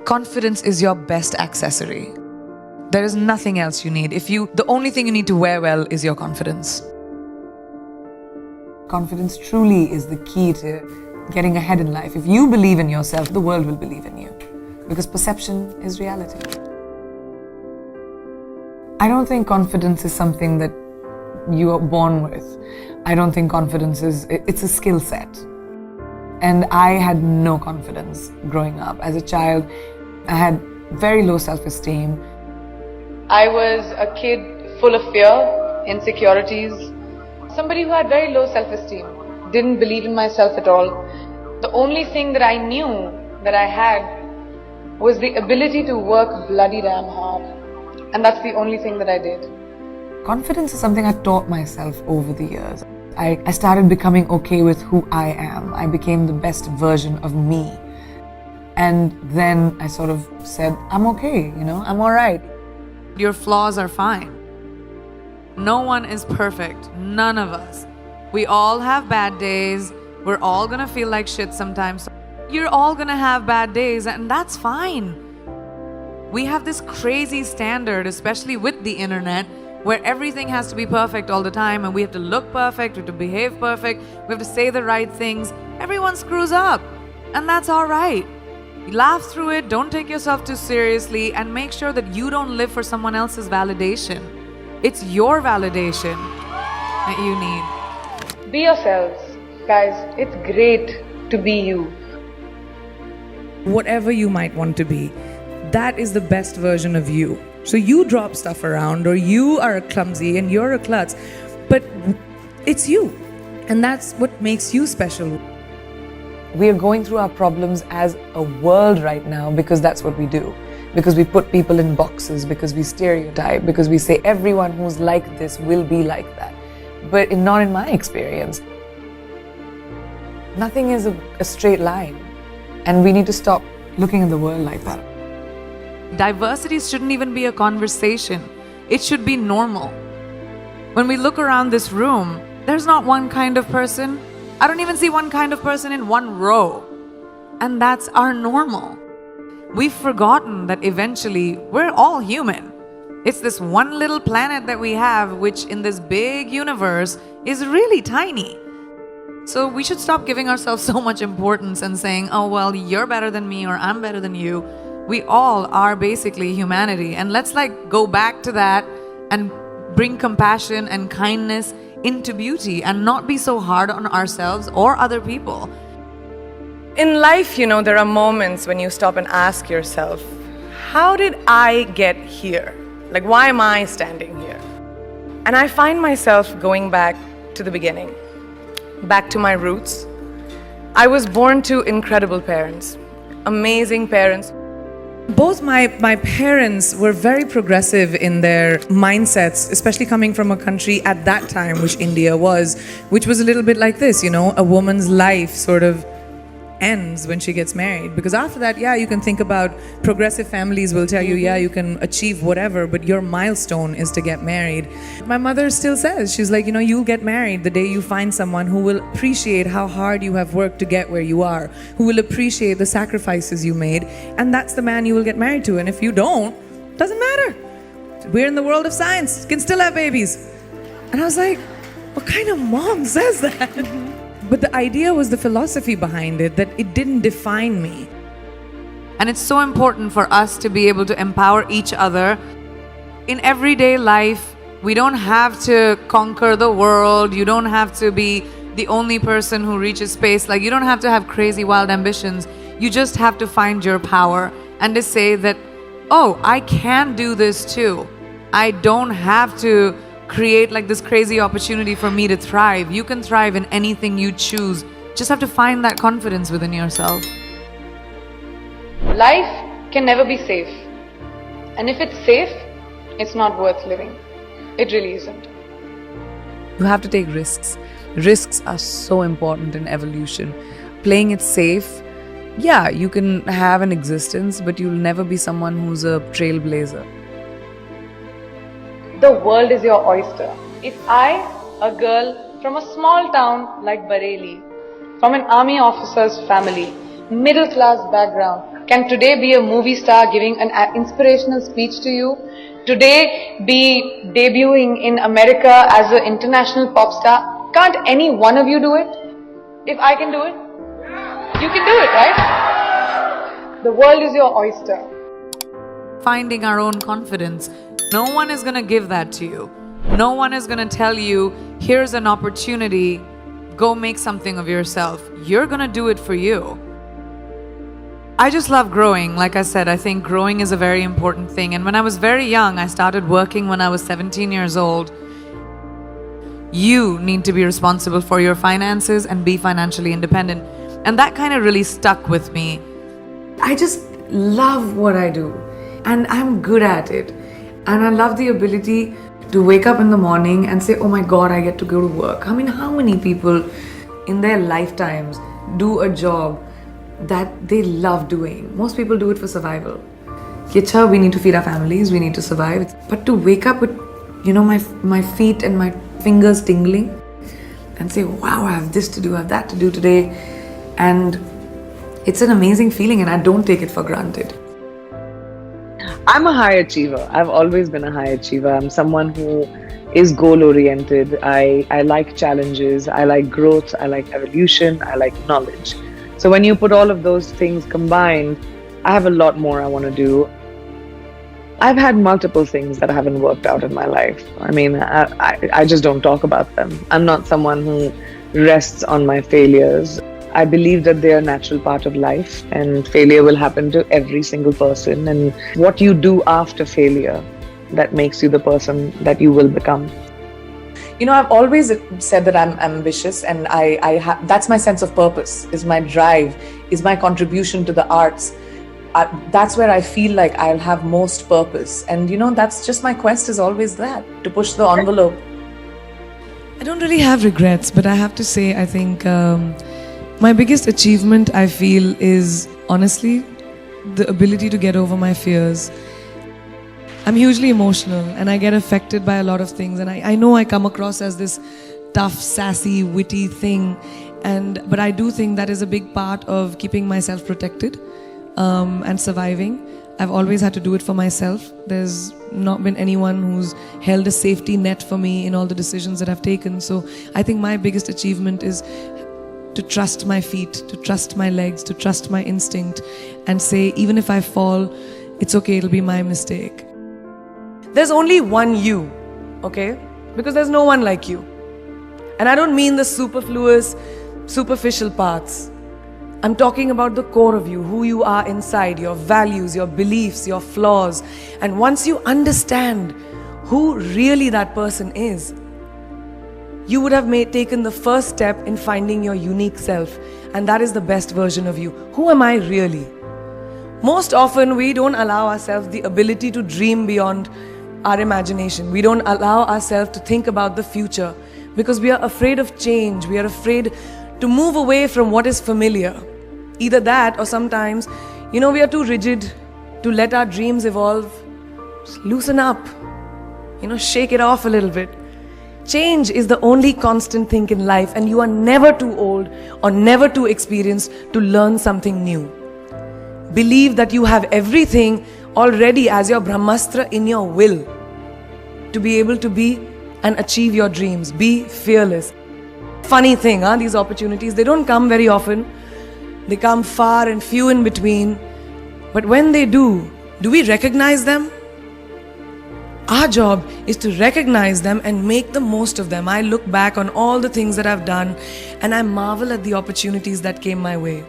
Confidence is your best accessory. There is nothing else you need. The only thing you need to wear well is your confidence. Confidence truly is the key to getting ahead in life. If you believe in yourself, the world will believe in you. Because perception is reality. I don't think confidence is something that you are born with. I don't think confidence it's a skill set. And I had no confidence growing up. As a child, I had very low self-esteem. I was a kid full of fear, insecurities, somebody who had very low self-esteem, didn't believe in myself at all. The only thing that I knew that I had was the ability to work bloody damn hard. And that's the only thing that I did. Confidence is something I taught myself over the years. I started becoming okay with who I am. I became the best version of me. And then I sort of said, I'm okay, I'm all right. Your flaws are fine. No one is perfect. None of us. We all have bad days. We're all gonna feel like shit sometimes. You're all gonna have bad days, and that's fine. We have this crazy standard, especially with the internet, where everything has to be perfect all the time, and we have to look perfect, we have to behave perfect, we have to say the right things. Everyone screws up, and that's all right. Laugh through it, don't take yourself too seriously, and make sure that you don't live for someone else's validation. It's your validation that you need. Be yourselves. Guys, it's great to be you. Whatever you might want to be, that is the best version of you. So you drop stuff around, or you are clumsy and you're a klutz, but it's you. And that's what makes you special. We are going through our problems as a world right now because that's what we do. Because we put people in boxes, because we stereotype, because we say everyone who's like this will be like that. But not in my experience. Nothing is a straight line. And we need to stop looking at the world like that. Diversity shouldn't even be a conversation. It should be normal. When we look around this room, there's not one kind of person. I don't even see one kind of person in one row. And that's our normal. We've forgotten that eventually we're all human. It's this one little planet that we have, which in this big universe is really tiny. So we should stop giving ourselves so much importance and saying, oh, well, you're better than me or I'm better than you. We all are basically humanity. And let's go back to that and bring compassion and kindness into beauty and not be so hard on ourselves or other people. In life, there are moments when you stop and ask yourself, how did I get here? Why am I standing here? And I find myself going back to the beginning, back to my roots. I was born to incredible parents, amazing parents. Both my parents were very progressive in their mindsets, especially coming from a country at that time, which India was, which was a little bit like this, a woman's life sort of ends when she gets married. Because after that, you can think about progressive families will tell you, you can achieve whatever, but your milestone is to get married. My mother still says, she's like, you'll get married the day you find someone who will appreciate how hard you have worked to get where you are, who will appreciate the sacrifices you made, and that's the man you will get married to. And if you don't, doesn't matter. We're in the world of science, you can still have babies. And I was like, what kind of mom says that? But the idea was the philosophy behind it, that it didn't define me. And it's so important for us to be able to empower each other. In everyday life, we don't have to conquer the world. You don't have to be the only person who reaches space. You don't have to have crazy, wild ambitions. You just have to find your power and to say that, oh, I can do this too. I don't have to create this crazy opportunity for me to thrive. You can thrive in anything you choose. Just have to find that confidence within yourself. Life can never be safe. And if it's safe, it's not worth living. It really isn't. You have to take risks. Risks are so important in evolution. Playing it safe, you can have an existence, but you'll never be someone who's a trailblazer. The world is your oyster. If I, a girl from a small town like Bareilly, from an army officer's family, middle class background, can today be a movie star giving an inspirational speech to you, today be debuting in America as an international pop star. Can't any one of you do it? If I can do it, you can do it, right? The world is your oyster. Finding our own confidence. No one is going to give that to you. No one is going to tell you, here's an opportunity, go make something of yourself. You're going to do it for you. I just love growing. Like I said, I think growing is a very important thing. And when I was very young, I started working when I was 17 years old. You need to be responsible for your finances and be financially independent. And that kind of really stuck with me. I just love what I do. And I'm good at it. And I love the ability to wake up in the morning and say, oh my God, I get to go to work. I mean, how many people in their lifetimes do a job that they love doing? Most people do it for survival. Kicha, we need to feed our families, we need to survive. But to wake up with, my feet and my fingers tingling and say, wow, I have this to do, I have that to do today. And it's an amazing feeling and I don't take it for granted. I'm a high achiever. I've always been a high achiever. I'm someone who is goal-oriented. I like challenges. I like growth. I like evolution. I like knowledge. So when you put all of those things combined, I have a lot more I want to do. I've had multiple things that haven't worked out in my life. I mean, I just don't talk about them. I'm not someone who rests on my failures. I believe that they are a natural part of life and failure will happen to every single person. And what you do after failure, that makes you the person that you will become. I've always said that I'm ambitious and that's my sense of purpose, is my drive, is my contribution to the arts. That's where I feel like I'll have most purpose. And that's just my quest is always that, to push the envelope. I don't really have regrets, but I have to say, I think my biggest achievement, I feel, is honestly the ability to get over my fears. I'm hugely emotional and I get affected by a lot of things, and I know I come across as this tough, sassy, witty thing, but I do think that is a big part of keeping myself protected and surviving. I've always had to do it for myself. There's not been anyone who's held a safety net for me in all the decisions that I've taken. So I think my biggest achievement is to trust my feet, to trust my legs, to trust my instinct and say, even if I fall, it's okay, it'll be my mistake. There's only one you, okay? Because there's no one like you. And I don't mean the superfluous, superficial parts. I'm talking about the core of you, who you are inside, your values, your beliefs, your flaws. And once you understand who really that person is, you would have taken the first step in finding your unique self. And that is the best version of you. Who am I really? Most often, we don't allow ourselves the ability to dream beyond our imagination. We don't allow ourselves to think about the future because we are afraid of change. We are afraid to move away from what is familiar. Either that or sometimes, we are too rigid to let our dreams evolve. Just loosen up, shake it off a little bit. Change is the only constant thing in life, and you are never too old or never too experienced to learn something new. Believe that you have everything already as your Brahmastra in your will to be able to be and achieve your dreams. Be fearless. Funny thing, these opportunities, they don't come very often. They come far and few in between. But when they do we recognize them? Our job is to recognize them and make the most of them. I look back on all the things that I've done and I marvel at the opportunities that came my way.